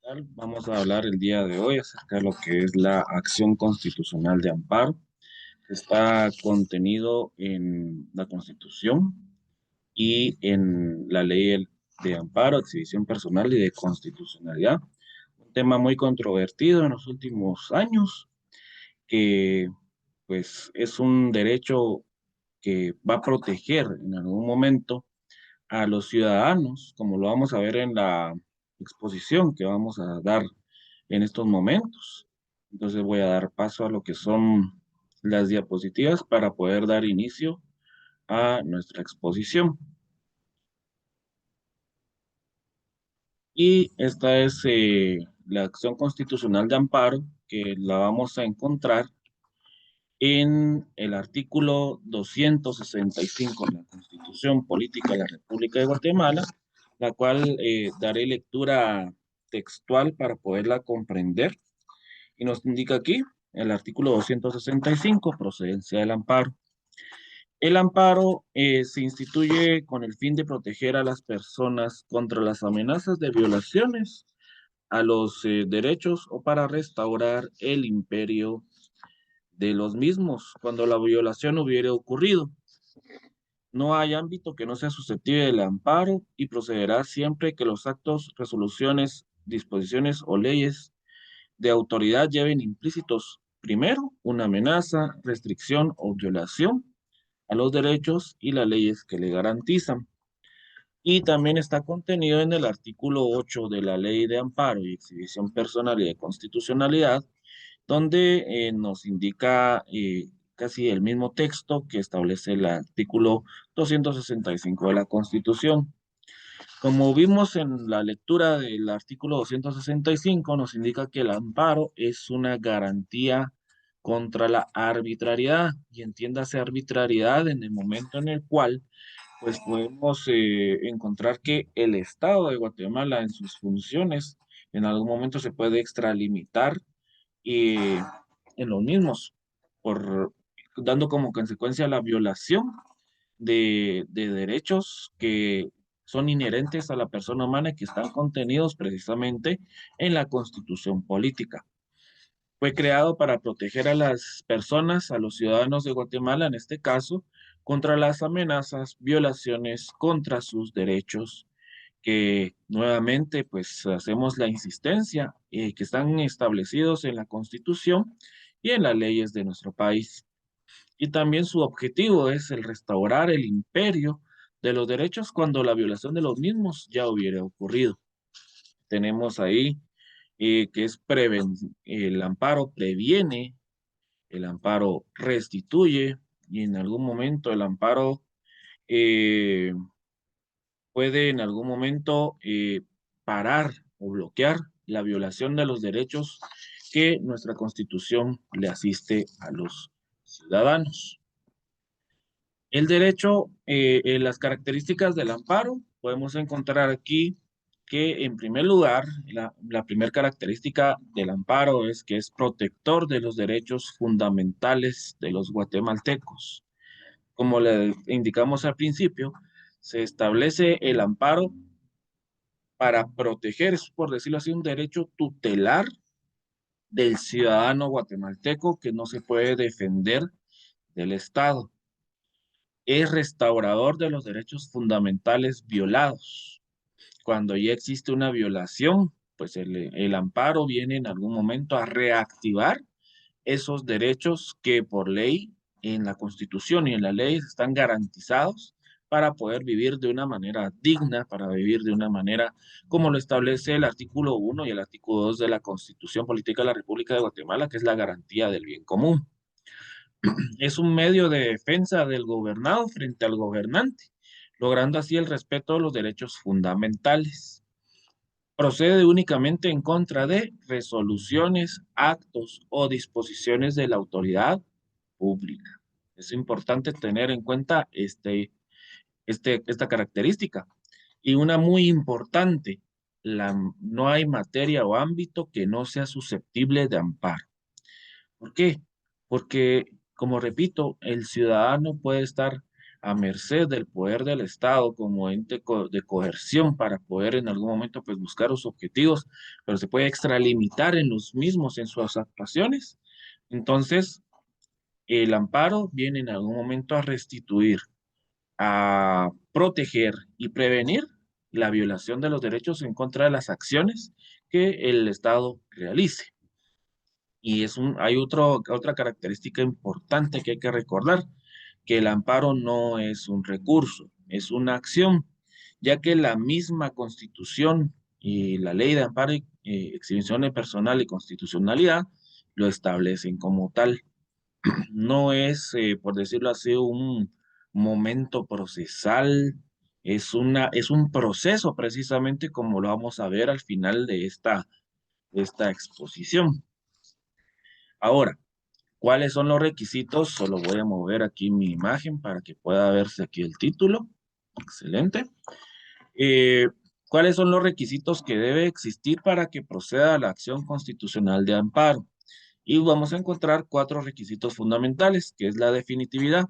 Tal? Vamos a hablar el día de hoy acerca de lo que es la acción constitucional de amparo, que está contenido en la Constitución y en la ley de amparo, exhibición personal y de constitucionalidad. Un tema muy controvertido en los últimos años, que pues es un derecho que va a proteger en algún momento a los ciudadanos, como lo vamos a ver en la exposición que vamos a dar en estos momentos. Entonces voy a dar paso a lo que son las diapositivas para poder dar inicio a nuestra exposición. Y esta es la acción constitucional de amparo que la vamos a encontrar en el artículo 265 de la Constitución Política de la República de Guatemala, la cual daré lectura textual para poderla comprender. Y nos indica aquí el artículo 265, procedencia del amparo. El amparo se instituye con el fin de proteger a las personas contra las amenazas de violaciones a los derechos o para restaurar el imperio de los mismos cuando la violación hubiere ocurrido. No hay ámbito que no sea susceptible del amparo y procederá siempre que los actos, resoluciones, disposiciones o leyes de autoridad lleven implícitos, primero, una amenaza, restricción o violación a los derechos y las leyes que le garantizan. Y también está contenido en el artículo 8 de la Ley de Amparo y Exhibición Personal y de Constitucionalidad, donde nos indica casi el mismo texto que establece el artículo 265 de la Constitución. Como vimos en la lectura del artículo 265, nos indica que el amparo es una garantía contra la arbitrariedad, y entiéndase arbitrariedad en el momento en el cual pues podemos encontrar que el Estado de Guatemala en sus funciones en algún momento se puede extralimitar en los mismos, por, dando como consecuencia la violación de derechos que son inherentes a la persona humana y que están contenidos precisamente en la Constitución política. Fue creado para proteger a las personas, a los ciudadanos de Guatemala en este caso, contra las amenazas, violaciones contra sus derechos, que nuevamente pues hacemos la insistencia, que están establecidos en la Constitución y en las leyes de nuestro país. Y también su objetivo es el restaurar el imperio de los derechos cuando la violación de los mismos ya hubiera ocurrido. Tenemos ahí que es el amparo previene, el amparo restituye y en algún momento el amparo eh, puede en algún momento parar o bloquear la violación de los derechos que nuestra Constitución le asiste a los ciudadanos. El derecho, en las características del amparo, podemos encontrar aquí que en primer lugar, la primera característica del amparo es que es protector de los derechos fundamentales de los guatemaltecos. Como le indicamos al principio, se establece el amparo para proteger, es por decirlo así, un derecho tutelar del ciudadano guatemalteco que no se puede defender del Estado. Es restaurador de los derechos fundamentales violados. Cuando ya existe una violación, pues el amparo viene en algún momento a reactivar esos derechos que por ley en la Constitución y en la ley están garantizados para poder vivir de una manera digna, para vivir de una manera como lo establece el artículo 1 y el artículo 2 de la Constitución Política de la República de Guatemala, que es la garantía del bien común. Es un medio de defensa del gobernado frente al gobernante, logrando así el respeto de los derechos fundamentales. Procede únicamente en contra de resoluciones, actos o disposiciones de la autoridad pública. Es importante tener en cuenta esta característica. Y una muy importante, no hay materia o ámbito que no sea susceptible de amparo. ¿Por qué? Porque, como repito, el ciudadano puede estar a merced del poder del Estado como ente de coerción para poder en algún momento pues buscar sus objetivos, pero se puede extralimitar en los mismos, en sus actuaciones. Entonces, el amparo viene en algún momento a restituir, a proteger y prevenir la violación de los derechos en contra de las acciones que el Estado realice. Y hay otra característica importante que hay que recordar, que el amparo no es un recurso, es una acción, ya que la misma Constitución y la Ley de Amparo, Exhibición de Personal y Constitucionalidad lo establecen como tal. No es, por decirlo así, un momento procesal, es un proceso precisamente como lo vamos a ver al final de esta exposición. Ahora, ¿cuáles son los requisitos? Solo voy a mover aquí mi imagen para que pueda verse aquí el título. Excelente. Eh, ¿Cuáles son los requisitos que debe existir para que proceda la acción constitucional de amparo? Y vamos a encontrar cuatro requisitos fundamentales, que es la definitividad.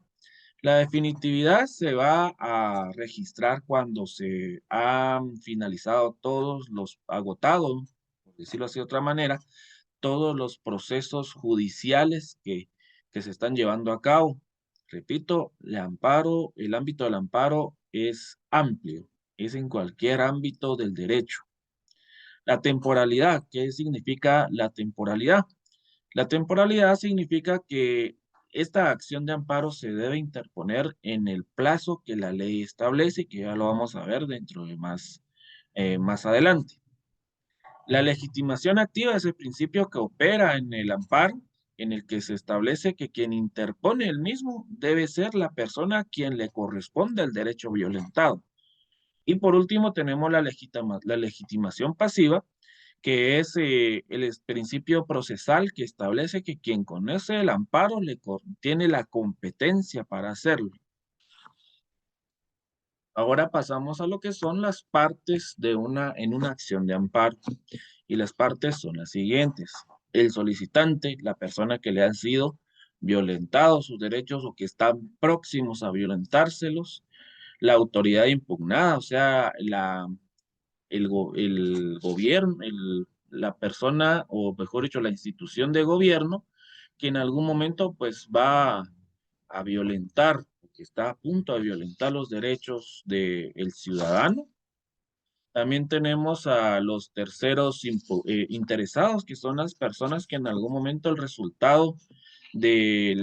La definitividad se va a registrar cuando se han finalizado agotado, por decirlo así de otra manera, todos los procesos judiciales que se están llevando a cabo. Repito, el ámbito del amparo es amplio, es en cualquier ámbito del derecho. La temporalidad, ¿qué significa la temporalidad? La temporalidad significa que esta acción de amparo se debe interponer en el plazo que la ley establece, que ya lo vamos a ver dentro de más adelante. La legitimación activa es el principio que opera en el amparo, en el que se establece que quien interpone el mismo debe ser la persona a quien le corresponde el derecho violentado. Y por último tenemos la legitimación pasiva, que es el principio procesal que establece que quien conoce el amparo tiene la competencia para hacerlo. Ahora pasamos a lo que son las partes en una acción de amparo. Y las partes son las siguientes. El solicitante, la persona que le han sido violentados sus derechos o que están próximos a violentárselos. La autoridad impugnada, o sea, el gobierno, la persona, o mejor dicho, la institución de gobierno, que en algún momento pues va a violentar, que está a punto de violentar los derechos del ciudadano. También tenemos a los terceros interesados, que son las personas que en algún momento el resultado de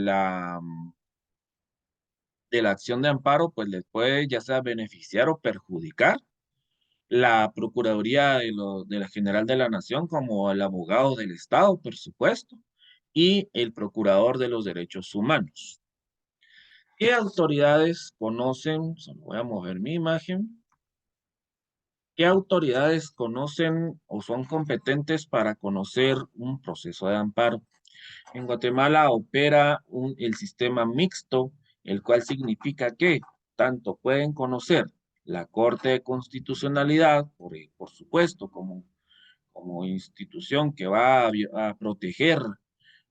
de la acción de amparo pues les puede ya sea beneficiar o perjudicar. La Procuraduría de la General de la Nación como el abogado del Estado, por supuesto, y el Procurador de los Derechos Humanos. ¿Qué autoridades conocen? Solo voy a mover mi imagen. ¿Qué autoridades conocen o son competentes para conocer un proceso de amparo? En Guatemala opera el sistema mixto, el cual significa que tanto pueden conocer la Corte de Constitucionalidad, por supuesto, como institución que va a proteger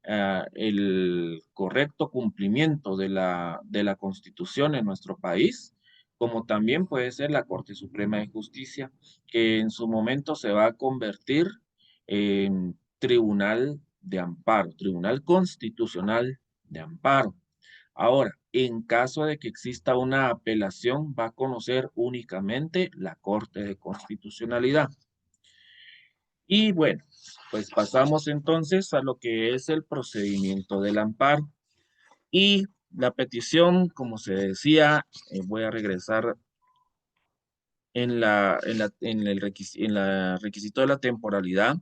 el correcto cumplimiento de la Constitución en nuestro país, como también puede ser la Corte Suprema de Justicia, que en su momento se va a convertir en tribunal de amparo, tribunal constitucional de amparo. Ahora, en caso de que exista una apelación, va a conocer únicamente la Corte de Constitucionalidad. Y bueno, pues pasamos entonces a lo que es el procedimiento del amparo. Y la petición, como se decía, voy a regresar en la requisito de la temporalidad.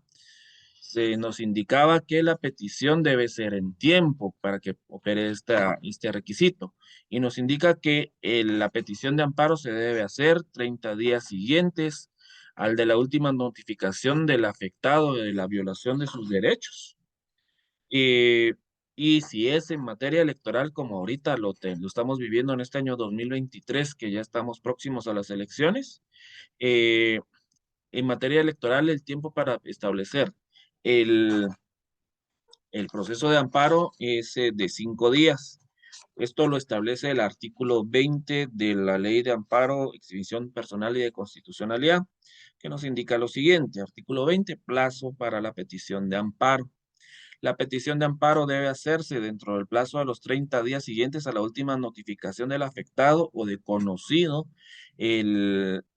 Se nos indicaba que la petición debe ser en tiempo para que opere este requisito. Y nos indica que la petición de amparo se debe hacer 30 días siguientes al de la última notificación del afectado de la violación de sus derechos. Eh, y si es en materia electoral, como ahorita lo estamos viviendo en este año 2023, que ya estamos próximos a las elecciones, eh, en materia electoral el tiempo para establecer el, el proceso de amparo es de 5 días. Esto lo establece el artículo 20 de la Ley de Amparo, Exhibición Personal y de Constitucionalidad, que nos indica lo siguiente. Artículo 20, plazo para la petición de amparo. La petición de amparo debe hacerse dentro del plazo de los 30 días siguientes a la última notificación del afectado o de conocido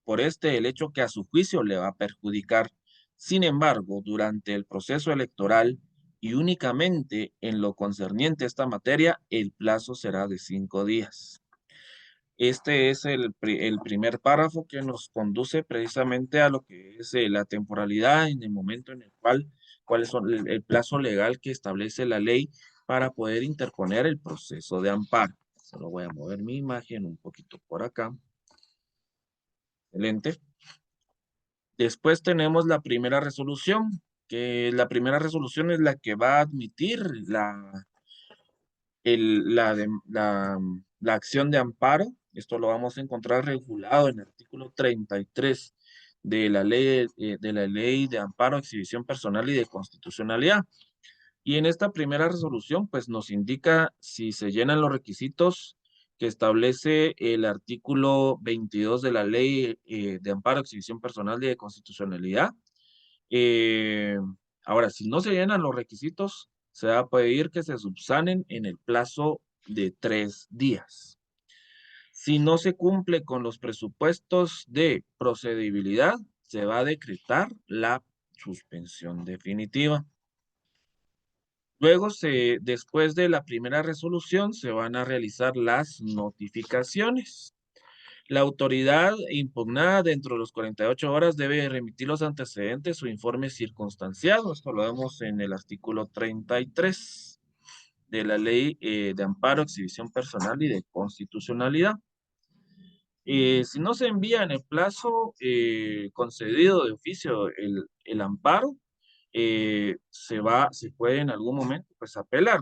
por el hecho que a su juicio le va a perjudicar. Sin embargo, durante el proceso electoral y únicamente en lo concerniente a esta materia, el plazo será de 5 días. Este es el primer párrafo que nos conduce precisamente a lo que es la temporalidad en el momento en el cuáles son el plazo legal que establece la ley para poder interponer el proceso de amparo. Solo voy a mover mi imagen un poquito por acá. Excelente. Después tenemos la primera resolución, que la primera resolución es la que va a admitir la acción de amparo. Esto lo vamos a encontrar regulado en el artículo 33 de la ley de amparo, exhibición personal y de constitucionalidad. Y en esta primera resolución, pues nos indica si se llenan los requisitos que establece el artículo 22 de la ley de amparo, exhibición personal y de constitucionalidad. Eh, Ahora, si no se llenan los requisitos, se va a pedir que se subsanen en el plazo de 3 días. Si no se cumple con los presupuestos de procedibilidad, se va a decretar la suspensión definitiva. Luego, después de la primera resolución, se van a realizar las notificaciones. La autoridad impugnada dentro de los 48 horas debe remitir los antecedentes o informe circunstanciado. Esto lo vemos en el artículo 33 de la Ley de Amparo, Exhibición Personal y de Constitucionalidad. Si no se envía en el plazo concedido de oficio el amparo, se puede en algún momento pues apelar.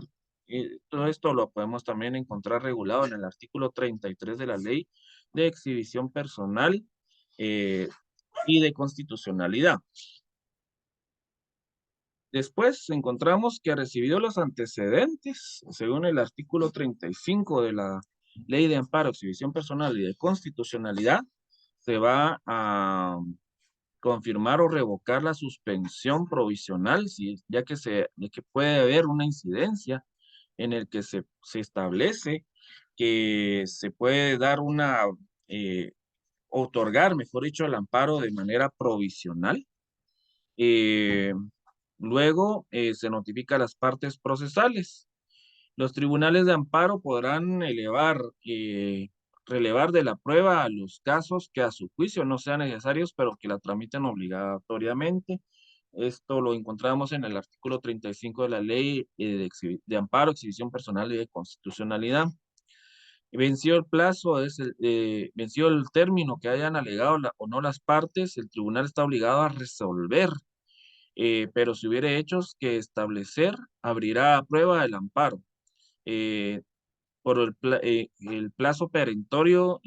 Todo esto lo podemos también encontrar regulado en el artículo 33 de la Ley de Exhibición Personal eh, y de Constitucionalidad. Después encontramos que ha recibido los antecedentes, según el artículo 35 de la Ley de Amparo, Exhibición Personal y de Constitucionalidad, se va a confirmar o revocar la suspensión provisional, ya que puede haber una incidencia en el que se establece que se puede dar eh, otorgar, mejor dicho, el amparo de manera provisional. Eh, Luego se notifica a las partes procesales. Los tribunales de amparo podrán relevar de la prueba a los casos que a su juicio no sean necesarios, pero que la tramiten obligatoriamente. Esto lo encontramos en el artículo 35 de la Ley de Amparo, Exhibición Personal y de Constitucionalidad. Venció el plazo, venció el término que hayan alegado o no las partes, el tribunal está obligado a resolver, pero si hubiere hechos que establecer, abrirá a prueba el amparo. Eh, por el plazo perentorio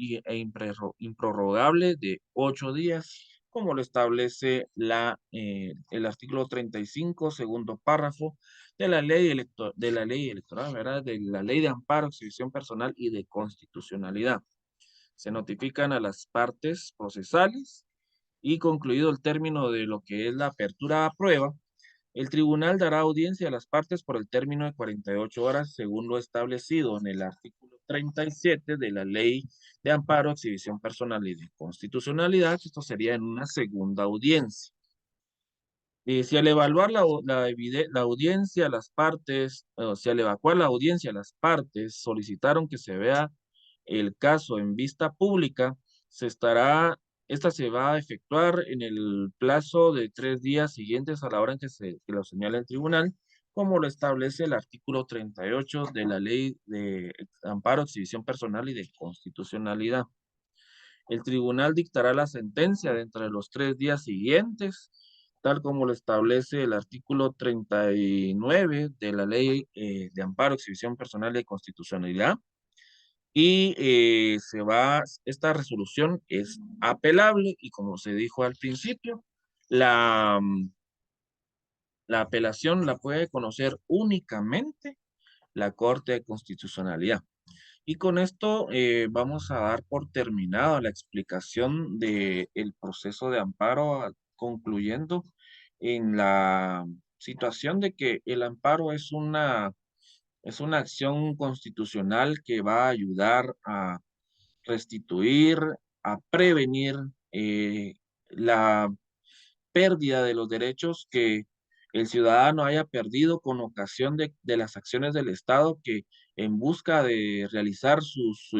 improrrogable de 8 días, como lo establece el artículo 35, segundo párrafo de la ley electoral, ¿verdad? De la ley de amparo, exhibición personal y de constitucionalidad. Se notifican a las partes procesales y concluido el término de lo que es la apertura a prueba, el tribunal dará audiencia a las partes por el término de 48 horas, según lo establecido en el artículo 37 de la Ley de Amparo, Exhibición Personal y de Constitucionalidad, que esto sería en una segunda audiencia. Si al evaluar la audiencia, las partes, o si al evacuar la audiencia, las partes solicitaron que se vea el caso en vista pública, esta se va a efectuar en el plazo de 3 días siguientes a la hora en que lo señala el tribunal, como lo establece el artículo 38 de la Ley de Amparo, Exhibición Personal y de Constitucionalidad. El tribunal dictará la sentencia dentro de los 3 días siguientes, tal como lo establece el artículo 39 de la Ley de Amparo, Exhibición Personal y de Constitucionalidad. Y esta resolución es apelable y como se dijo al principio, la apelación la puede conocer únicamente la Corte de Constitucionalidad. Y con esto vamos a dar por terminada la explicación del proceso de amparo, concluyendo en la situación de que el amparo es una acción constitucional que va a ayudar a restituir, a prevenir la pérdida de los derechos que el ciudadano haya perdido con ocasión de las acciones del Estado que en busca de realizar sus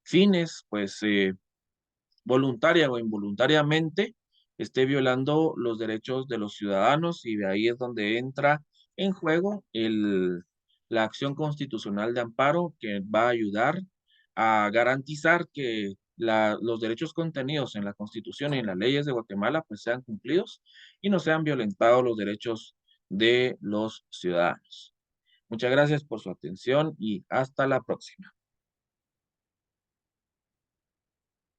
fines, pues voluntaria o involuntariamente, esté violando los derechos de los ciudadanos y de ahí es donde entra en juego la acción constitucional de amparo que va a ayudar a garantizar que los derechos contenidos en la Constitución y en las leyes de Guatemala pues sean cumplidos y no sean violentados los derechos de los ciudadanos. Muchas gracias por su atención y hasta la próxima.